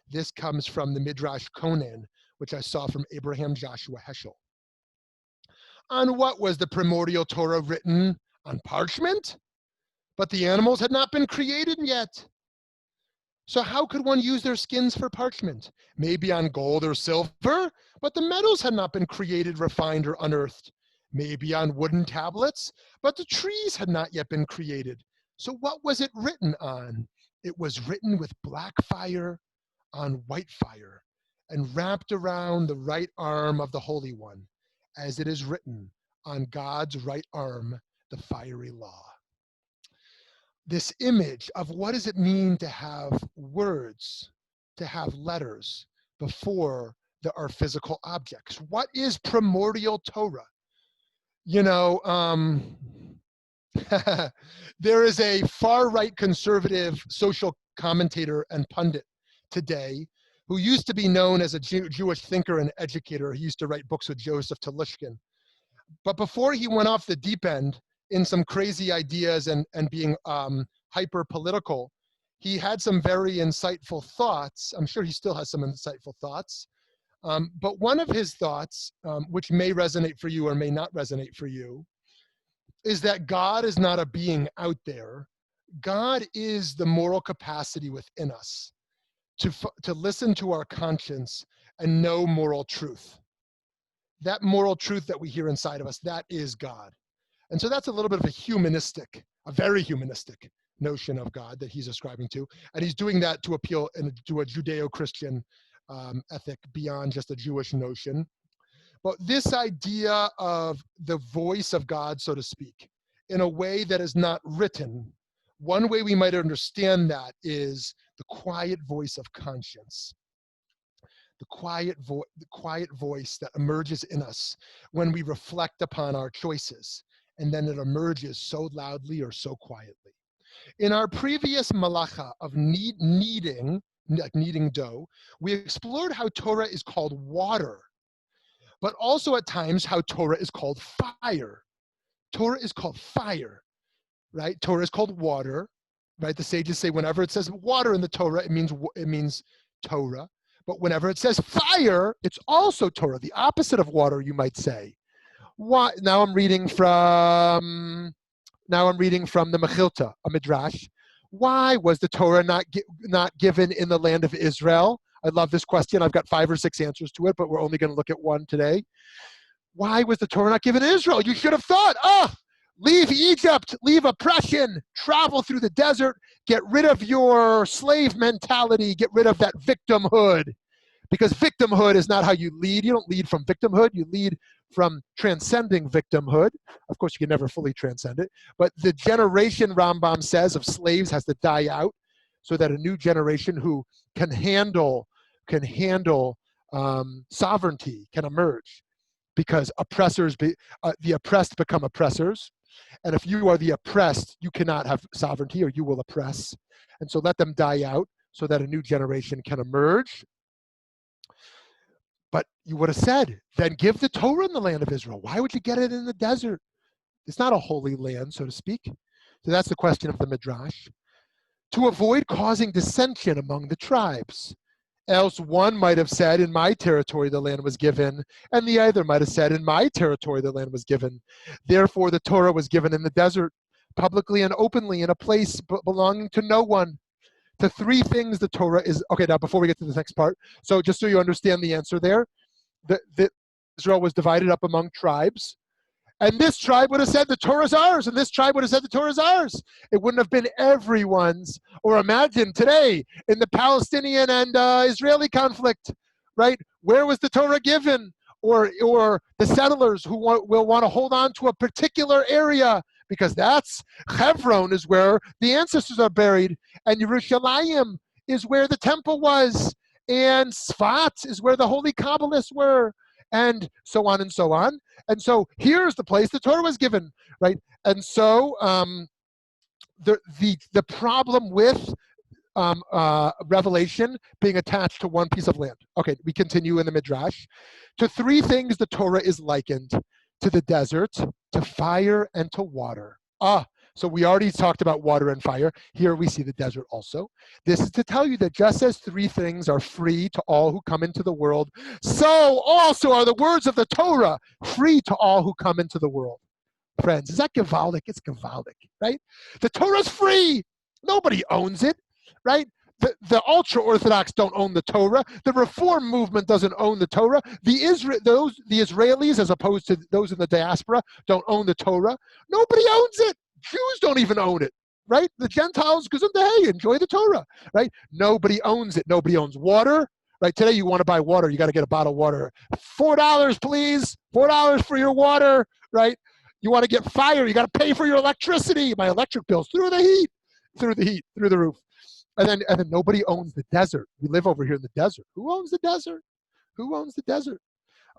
This comes from the Midrash Conan, which I saw from Abraham Joshua Heschel. On what was the primordial Torah written? On parchment? But the animals had not been created yet. So how could one use their skins for parchment? Maybe on gold or silver, but the metals had not been created, refined, or unearthed. Maybe on wooden tablets, but the trees had not yet been created. So what was it written on? It was written with black fire on white fire and wrapped around the right arm of the Holy One, as it is written on God's right arm, the fiery law. This image of what does it mean to have words, to have letters before there are physical objects. What is primordial Torah? You know, there is a far-right conservative social commentator and pundit today who used to be known as a Jewish thinker and educator. He used to write books with Joseph Telushkin. But before he went off the deep end in some crazy ideas and being hyper-political, he had some very insightful thoughts. I'm sure he still has some insightful thoughts. But one of his thoughts, which may resonate for you or may not resonate for you, is that God is not a being out there. God is the moral capacity within us to listen to our conscience and know moral truth. That moral truth that we hear inside of us, that is God. And so that's a little bit of a very humanistic notion of God that he's ascribing to. And he's doing that to appeal to a Judeo-Christian ethic beyond just a Jewish notion. But this idea of the voice of God, so to speak, in a way that is not written, one way we might understand that is the quiet voice of conscience. The quiet voice that emerges in us when we reflect upon our choices, and then it emerges so loudly or so quietly. In our previous malacha of kneading dough, we explored how Torah is called water, but also at times how Torah is called fire. Torah is called fire, right? Torah is called water, right? The sages say whenever it says water in the Torah, it means Torah. But whenever it says fire, it's also Torah, the opposite of water, you might say. Why? Now I'm reading from the Mechilta, a midrash. Why was the Torah not given in the land of Israel? I love this question. I've got 5 or 6 answers to it, but we're only going to look at one today. Why was the Torah not given in Israel? You should have thought, leave Egypt, leave oppression, travel through the desert, get rid of your slave mentality, get rid of that victimhood. Because victimhood is not how you lead. You don't lead from victimhood. You lead from transcending victimhood. Of course, you can never fully transcend it. But the generation, Rambam says, of slaves has to die out so that a new generation who can handle sovereignty can emerge. Because the oppressed become oppressors. And if you are the oppressed, you cannot have sovereignty or you will oppress. And so let them die out so that a new generation can emerge. But you would have said, then give the Torah in the land of Israel. Why would you get it in the desert? It's not a holy land, so to speak. So that's the question of the Midrash. To avoid causing dissension among the tribes. Else one might have said, in my territory the land was given, and the other might have said, in my territory the land was given. Therefore the Torah was given in the desert, publicly and openly, in a place belonging to no one. To 3 things the Torah is, okay, now before we get to the next part, so just so you understand the answer there, Israel was divided up among tribes, and this tribe would have said the Torah is ours, and this tribe would have said the Torah is ours. It wouldn't have been everyone's. Or imagine today in the Palestinian and Israeli conflict, right? Where was the Torah given? Or the settlers who will want to hold on to a particular area, because that's Hebron is where the ancestors are buried, and Yerushalayim is where the temple was, and Sfat is where the holy Kabbalists were, and so on and so on. And so here's the place the Torah was given, right? And so the problem with revelation being attached to one piece of land. Okay, we continue in the Midrash. To 3 things the Torah is likened: to the desert, to fire, and to water. So we already talked about water and fire. Here we see the desert also. This is to tell you that just as three things are free to all who come into the world, so also are the words of the Torah free to all who come into the world. Friends, is that gewaldic? It's gewaldic, right? The Torah's free. Nobody owns it, right? The ultra-Orthodox don't own the Torah. The Reform movement doesn't own the Torah. The Israelis, as opposed to those in the diaspora, don't own the Torah. Nobody owns it. Jews don't even own it, right? The Gentiles, hey, enjoy the Torah, right? Nobody owns it. Nobody owns water, right? Today you want to buy water, you got to get a bottle of water. $4, please. $4 for your water, right? You want to get fire, you got to pay for your electricity. My electric bill's through the roof. And then nobody owns the desert. We live over here in the desert. Who owns the desert? Who owns the desert?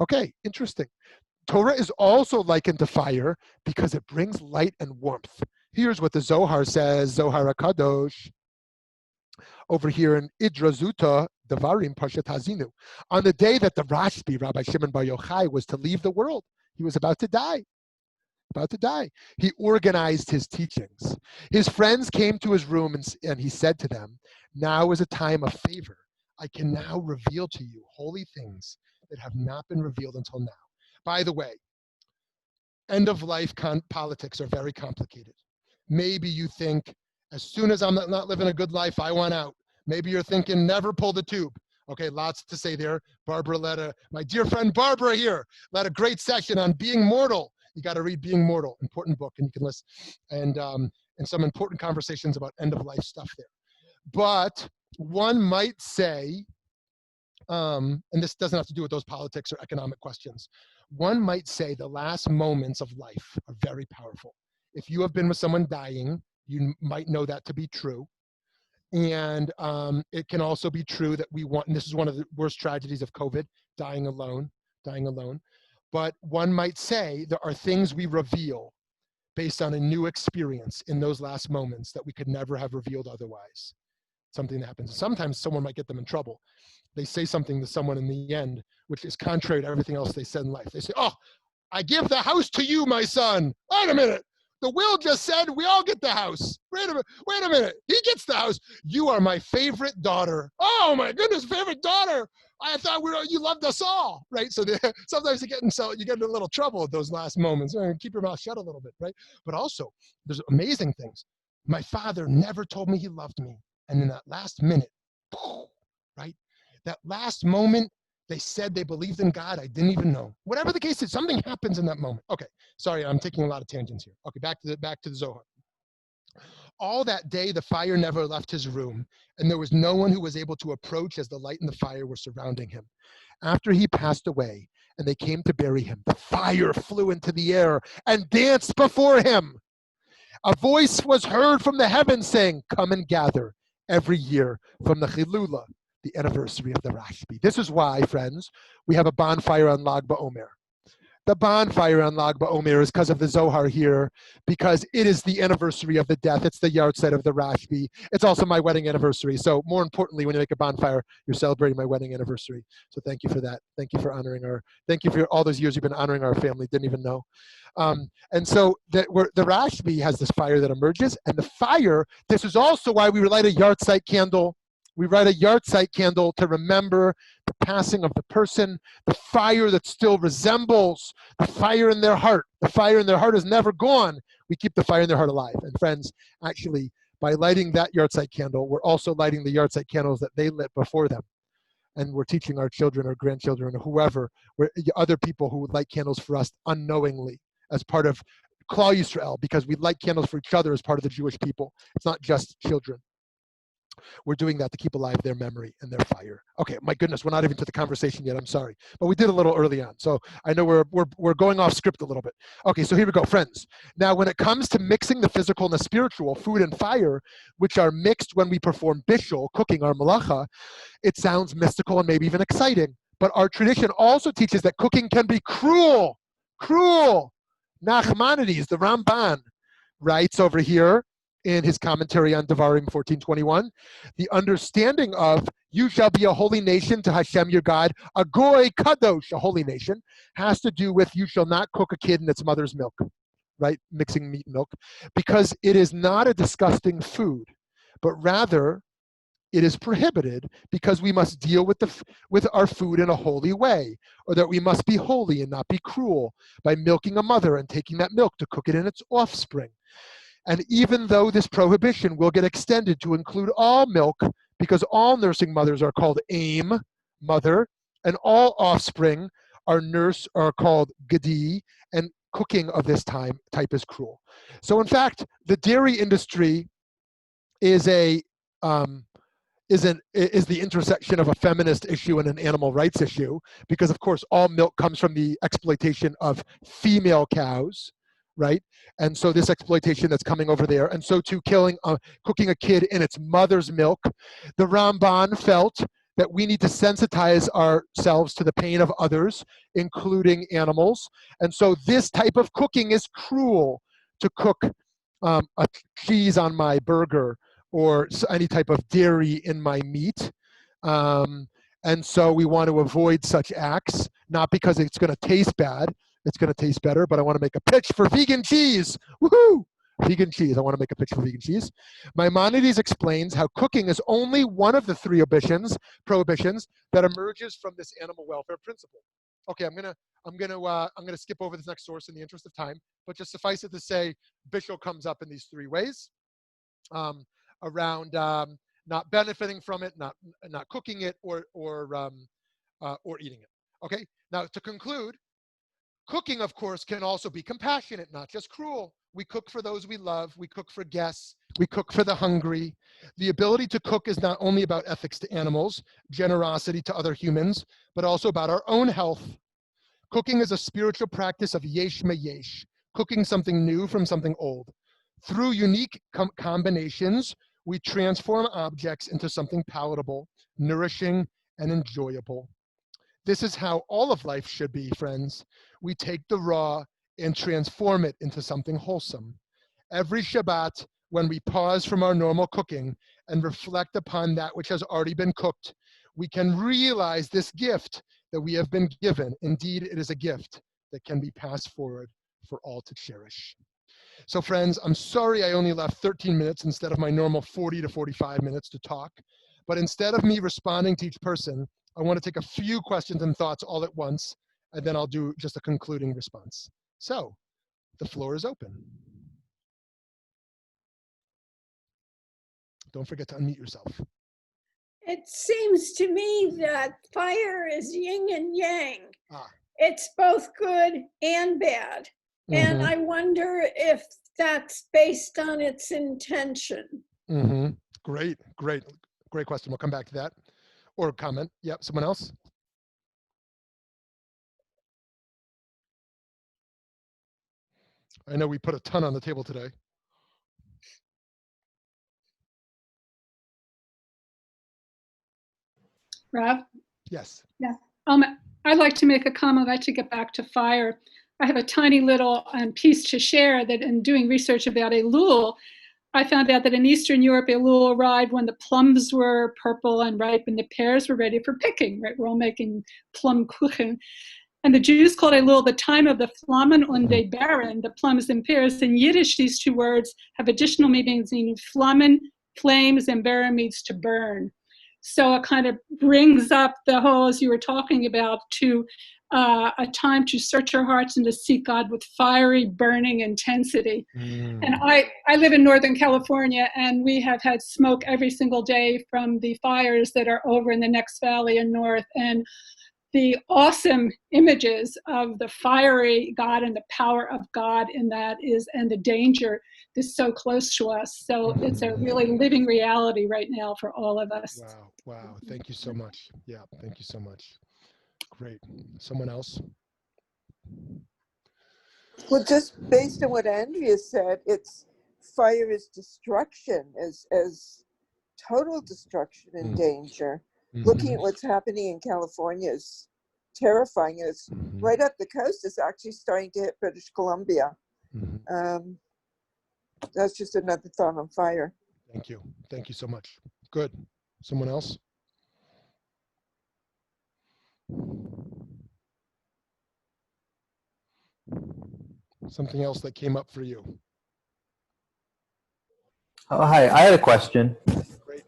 Okay, interesting. Torah is also likened to fire because it brings light and warmth. Here's what the Zohar says, Zohar HaKadosh, over here in Idrazuta, Devarim Parshat Hazinu. On the day that the Rashbi, Rabbi Shimon Bar Yochai, was to leave the world, he was about to die. He organized his teachings. His friends came to his room and he said to them, now is a time of favor. I can now reveal to you holy things that have not been revealed until now. By the way, end-of-life politics are very complicated. Maybe you think, as soon as I'm not living a good life, I want out. Maybe you're thinking, never pull the tube. Okay, lots to say there. Barbara my dear friend Barbara here, led a great session on being mortal. You got to read Being Mortal, important book, and you can listen, and some important conversations about end-of-life stuff there. But one might say, and this doesn't have to do with those politics or economic questions, one might say the last moments of life are very powerful. If you have been with someone dying, you might know that to be true. And it can also be true that we want, and this is one of the worst tragedies of COVID, dying alone. But one might say there are things we reveal based on a new experience in those last moments that we could never have revealed otherwise. Something that happens. Sometimes someone might get them in trouble. They say something to someone in the end, which is contrary to everything else they said in life. They say, oh, I give the house to you, my son. Wait a minute. The will just said we all get the house. Wait a minute. He gets the house. You are my favorite daughter. Oh my goodness, favorite daughter. I thought you loved us all, right? So sometimes you get in a little trouble at those last moments. Keep your mouth shut a little bit, right? But also, there's amazing things. My father never told me he loved me. And in that last minute, right? That last moment, they said they believed in God. I didn't even know. Whatever the case is, something happens in that moment. Okay, sorry, I'm taking a lot of tangents here. Okay, back to the Zohar. All that day, the fire never left his room, and there was no one who was able to approach as the light and the fire were surrounding him. After he passed away, and they came to bury him, the fire flew into the air and danced before him. A voice was heard from the heavens saying, come and gather every year from the Chilula, the anniversary of the Rashbi. This is why, friends, we have a bonfire on Lag BaOmer. The bonfire on Lag BaOmer is because of the Zohar here, because it is the anniversary of the death. It's the yahrzeit of the Rashbi. It's also my wedding anniversary. So more importantly, when you make a bonfire, you're celebrating my wedding anniversary. So thank you for that. Thank you for thank you for all those years you've been honoring our family. Didn't even know. And so the Rashbi has this fire that emerges, and the fire, this is also why we light a yahrzeit candle. We light a yahrzeit candle to remember the passing of the person, the fire that still resembles the fire in their heart. The fire in their heart is never gone. We keep the fire in their heart alive. And friends, actually, by lighting that yahrzeit candle, we're also lighting the yahrzeit candles that they lit before them. And we're teaching our children, our grandchildren, or whoever, other people who would light candles for us unknowingly as part of Klal Yisrael, because we light candles for each other as part of the Jewish people. It's not just children. We're doing that to keep alive their memory and their fire. Okay, my goodness, we're not even to the conversation yet. I'm sorry, but we did a little early on, so I know we're going off script a little bit. Okay, so here we go, friends. Now, when it comes to mixing the physical and the spiritual, food and fire, which are mixed when we perform Bishul, cooking our malacha, it sounds mystical and maybe even exciting. But our tradition also teaches that cooking can be cruel. Cruel. Nachmanides, the Ramban, writes over here in his commentary on Devarim 14:21, the understanding of you shall be a holy nation to Hashem your God, a goy kadosh, a holy nation, has to do with you shall not cook a kid in its mother's milk. right? Mixing meat and milk, because it is not a disgusting food, but rather it is prohibited because we must deal with our food in a holy way, or that we must be holy and not be cruel by milking a mother and taking that milk to cook it in its offspring. And even though this prohibition will get extended to include all milk, because all nursing mothers are called aim, mother, and all offspring are called gadi, and cooking of this type is cruel. So in fact, the dairy industry is is the intersection of a feminist issue and an animal rights issue, because of course all milk comes from the exploitation of female cows, right? And so this exploitation that's coming over there, and so too cooking a kid in its mother's milk. The Ramban felt that we need to sensitize ourselves to the pain of others, including animals. And so this type of cooking is cruel. To cook a cheese on my burger, or any type of dairy in my meat. And so we want to avoid such acts, not because it's going to taste bad, it's going to taste better, but I want to make a pitch for vegan cheese. Woohoo! Vegan cheese. I want to make a pitch for vegan cheese. Maimonides explains how cooking is only one of the three prohibitions that emerges from this animal welfare principle. Okay, I'm gonna skip over this next source in the interest of time, but just suffice it to say, Bishul comes up in these three ways. Around not benefiting from it, not cooking it, or eating it. Okay. Now to conclude, cooking, of course, can also be compassionate, not just cruel. We cook for those we love. We cook for guests. We cook for the hungry. The ability to cook is not only about ethics to animals, generosity to other humans, but also about our own health. Cooking is a spiritual practice of yesh meyesh, cooking something new from something old. Through unique combinations, we transform objects into something palatable, nourishing, and enjoyable. This is how all of life should be, friends. We take the raw and transform it into something wholesome. Every Shabbat, when we pause from our normal cooking and reflect upon that which has already been cooked, we can realize this gift that we have been given. Indeed, it is a gift that can be passed forward for all to cherish. So friends, I'm sorry I only left 13 minutes instead of my normal 40 to 45 minutes to talk. But instead of me responding to each person, I want to take a few questions and thoughts all at once, and then I'll do just a concluding response. So the floor is open. Don't forget to unmute yourself. It seems to me that fire is yin and yang. Ah. It's both good and bad. Mm-hmm. And I wonder if that's based on its intention. Mm-hmm. Great question. We'll come back to that. Or comment. Yep, someone else? I know we put a ton on the table today. Rob? Yes. Yeah. I'd like to make a comment. I'd like to get back to fire. I have a tiny little piece to share that in doing research about Elul, I found out that in Eastern Europe, Elul arrived when the plums were purple and ripe and the pears were ready for picking, right? We're all making plum kuchen. And the Jews called Elul the time of the Flammen und die Beeren, the plums and pears. In Yiddish, these two words have additional meanings, meaning Flammen, flames, and Beeren means to burn. So it kind of brings up the whole, as you were talking about, to a time to search our hearts and to seek God with fiery, burning intensity. And I live in Northern California, and we have had smoke every single day from the fires that are over in the next valley and north. And the awesome images of the fiery God and the power of God in that is, and the danger is so close to us. So it's a really living reality right now for all of us. Wow. Thank you so much. Yeah, thank you so much. Great. Someone else? Well, just based on what Andrea said, it's fire is destruction, as total destruction and danger. Looking at what's happening in California is terrifying. It's right up the coast. It's actually starting to hit British Columbia. That's just another thought on fire. Thank you. Thank you so much. Good. Someone else? something else that came up for you. Oh, hi. I had a question. Great.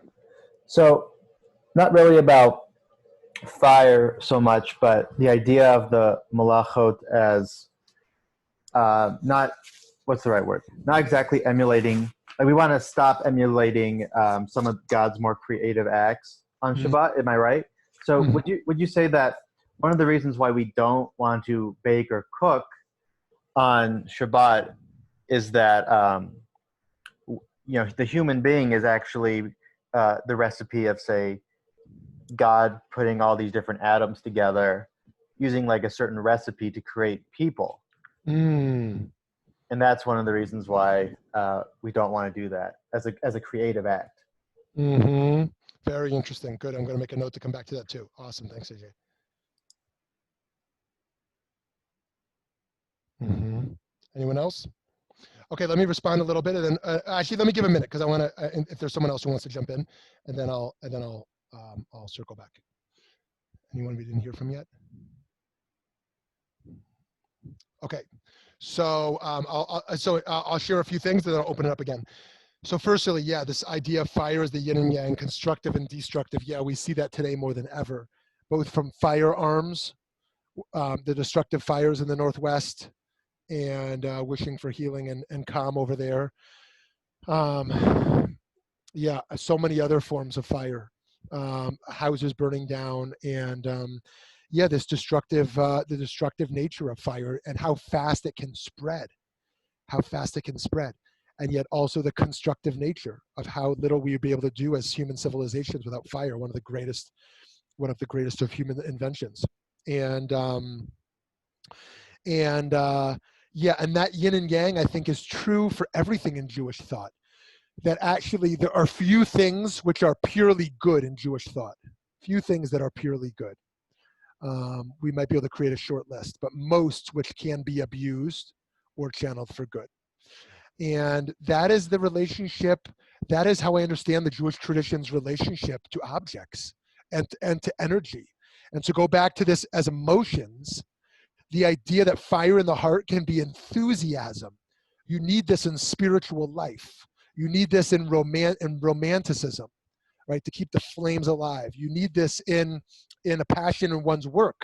So, not really about fire so much, but the idea of the melachot as not, what's the right word? Not exactly emulating. Like, we want to stop emulating some of God's more creative acts on Shabbat. Am I right? So, would you say that one of the reasons why we don't want to bake or cook on Shabbat is that the human being is actually the recipe of, say, God putting all these different atoms together, using like a certain recipe to create people. And that's one of the reasons why we don't want to do that as a creative act. Very interesting. Good. I'm going to make a note to come back to that too. Awesome. Thanks, AJ. Anyone else? Okay, let me respond a little bit, and then actually, let me give a minute because I want to. If there's someone else who wants to jump in, and then I'll circle back. Anyone we didn't hear from yet? Okay, so I'll share a few things, and then I'll open it up again. So firstly, yeah, this idea of fire as the yin and yang, constructive and destructive. Yeah, we see that today more than ever, both from firearms, the destructive fires in the Northwest, and wishing for healing and calm over there. Yeah, so many other forms of fire, houses burning down, and yeah, this the destructive nature of fire and how fast it can spread, and yet also the constructive nature of how little we would be able to do as human civilizations without fire, one of the greatest of human inventions. And yeah, and that yin and yang, I think, is true for everything in Jewish thought. That actually there are few things which are purely good in Jewish thought. Few things that are purely good. We might be able to create a short list, but most which can be abused or channeled for good. And that is the relationship. That is how I understand the Jewish tradition's relationship to objects and to energy. And to go back to this as emotions, the idea that fire in the heart can be enthusiasm. You need this in spiritual life. You need this in romanticism, right? To keep the flames alive. You need this in a passion in one's work,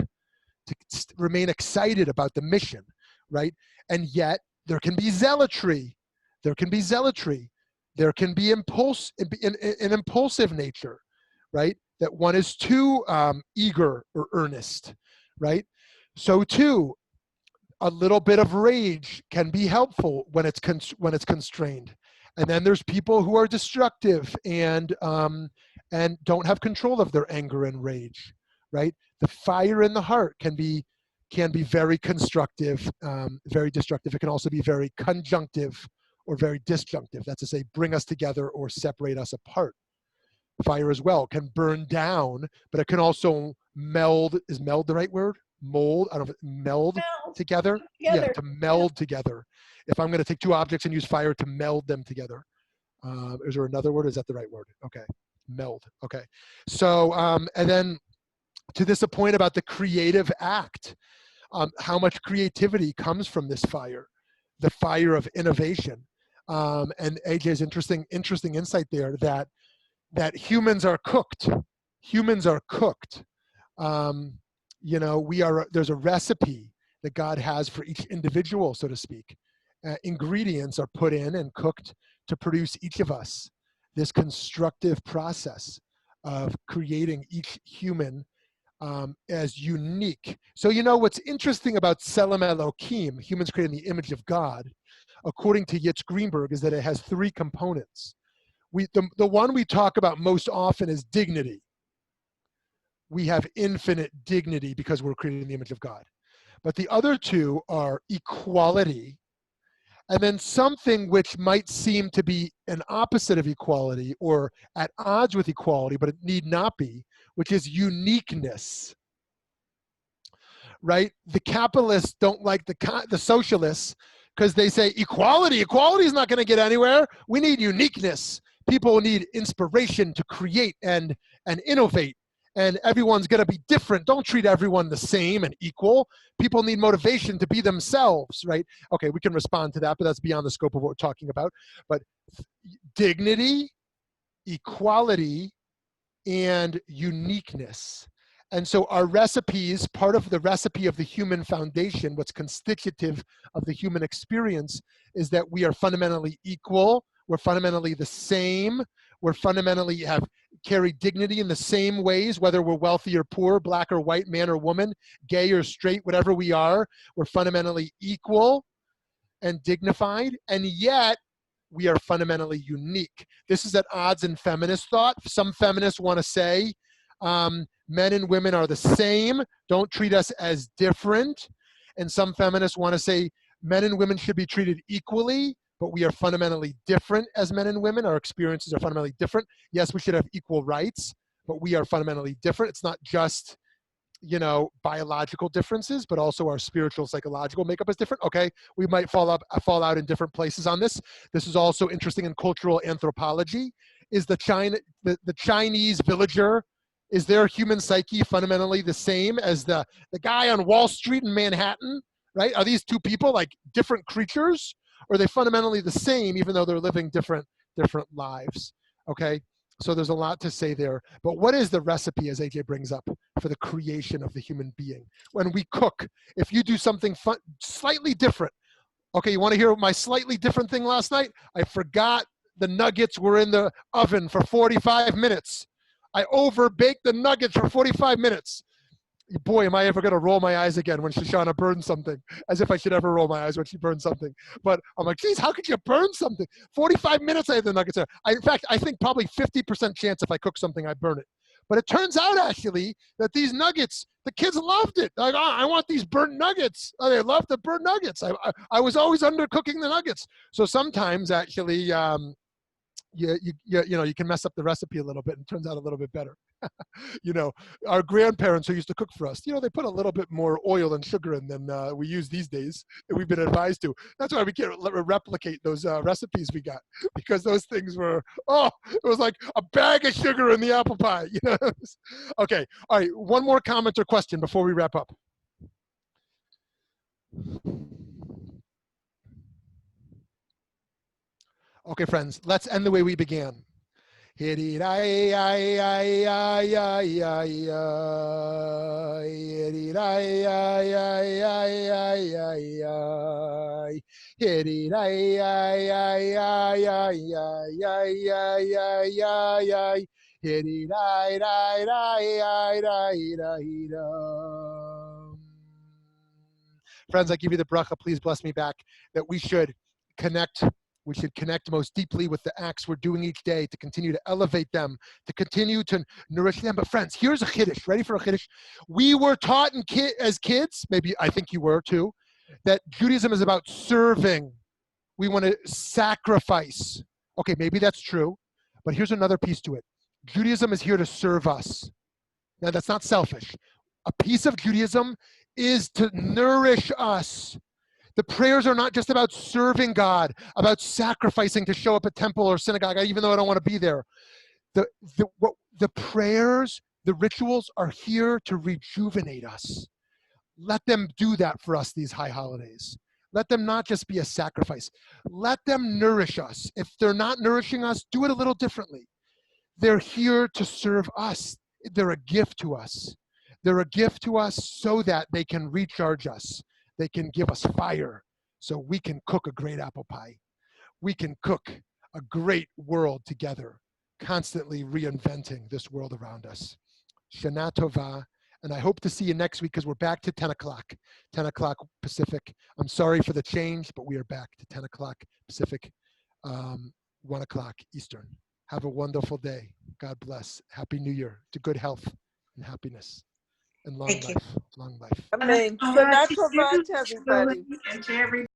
to remain excited about the mission, right? And yet there can be zealotry. There can be an impulsive nature, right? That one is too eager or earnest, right? So too, a little bit of rage can be helpful when it's constrained. And then there's people who are destructive and don't have control of their anger and rage, right? The fire in the heart can be very constructive, very destructive. It can also be very conjunctive or very disjunctive. That's to say, bring us together or separate us apart. Fire as well can burn down, but it can also meld. Is meld the right word? Mold, I don't know, meld together. Yeah, to meld together. If I'm going to take two objects and use fire to meld them together. Is there another word? Is that the right word? Okay, meld. Okay. So, and then to this point about the creative act, how much creativity comes from this fire, the fire of innovation. And AJ's interesting insight there that humans are cooked. Humans are cooked. There's a recipe that God has for each individual, so to speak. Ingredients are put in and cooked to produce each of us. This constructive process of creating each human as unique. So what's interesting about Tselem Elokim, humans created in the image of God, according to Yitz Greenberg, is that it has three components. The one we talk about most often is dignity. We have infinite dignity because we're created in the image of God. But the other two are equality, and then something which might seem to be an opposite of equality or at odds with equality, but it need not be, which is uniqueness. Right? The capitalists don't like the socialists because they say equality is not going to get anywhere. We need uniqueness. People need inspiration to create and innovate and everyone's going to be different. Don't treat everyone the same and equal. People need motivation to be themselves, right? Okay, we can respond to that, but that's beyond the scope of what we're talking about. But dignity, equality, and uniqueness. And so our recipes, part of the recipe of the human foundation, what's constitutive of the human experience, is that we are fundamentally equal. We're fundamentally the same. We're fundamentally carry dignity in the same ways, whether we're wealthy or poor, black or white, man or woman, gay or straight, whatever we are. We're fundamentally equal and dignified, and yet we are fundamentally unique. This is at odds in feminist thought. Some feminists want to say men and women are the same, don't treat us as different. And some feminists want to say men and women should be treated equally, but we are fundamentally different as men and women. Our experiences are fundamentally different. Yes, we should have equal rights, but we are fundamentally different. It's not just, biological differences, but also our spiritual, psychological makeup is different. Okay, we might fall out in different places on this. This is also interesting in cultural anthropology. Is the Chinese villager, is their human psyche fundamentally the same as the guy on Wall Street in Manhattan, right? Are these two people like different creatures? Or are they fundamentally the same even though they're living different lives? Okay, so there's a lot to say there. But what is the recipe, as AJ brings up, for the creation of the human being? When we cook, if you do something slightly different, okay, you want to hear my slightly different thing last night? I forgot the nuggets were in the oven for 45 minutes. I overbaked the nuggets for 45 minutes. Boy, am I ever going to roll my eyes again when Shoshana burns something, as if I should ever roll my eyes when she burns something. But I'm like, geez, how could you burn something? 45 minutes I had the nuggets there. In fact, I think probably 50% chance if I cook something, I burn it. But it turns out, actually, that these nuggets, the kids loved it. Like, oh, I want these burnt nuggets. Oh, they love the burnt nuggets. I was always undercooking the nuggets. So sometimes, actually, you can mess up the recipe a little bit and it turns out a little bit better. Our grandparents who used to cook for us, they put a little bit more oil and sugar in than we use these days. We've been advised to. That's why we can't replicate those recipes we got, because those things were, it was like a bag of sugar in the apple pie. Okay, all right, one more comment or question before we wrap up. Okay, friends, let's end the way we began. Friends, I give you the bracha. Please bless me back that we should connect. We should connect most deeply with the acts we're doing each day to continue to elevate them, to continue to nourish them. But friends, here's a chiddush. Ready for a chiddush? We were taught as kids, maybe I think you were too, that Judaism is about serving. We want to sacrifice. Okay, maybe that's true, but here's another piece to it. Judaism is here to serve us. Now, that's not selfish. A piece of Judaism is to nourish us. The prayers are not just about serving God, about sacrificing to show up at temple or synagogue, even though I don't want to be there. The prayers, the rituals are here to rejuvenate us. Let them do that for us these high holidays. Let them not just be a sacrifice. Let them nourish us. If they're not nourishing us, do it a little differently. They're here to serve us. They're a gift to us. They're a gift to us so that they can recharge us. They can give us fire so we can cook a great apple pie. We can cook a great world together, constantly reinventing this world around us. Shana Tova, and I hope to see you next week because we're back to 10 o'clock Pacific. I'm sorry for the change, but we are back to 10 o'clock Pacific, 1 o'clock Eastern. Have a wonderful day. God bless. Happy New Year to good health and happiness. And long life. Amen. Shabbat Tov to everybody. And to everybody.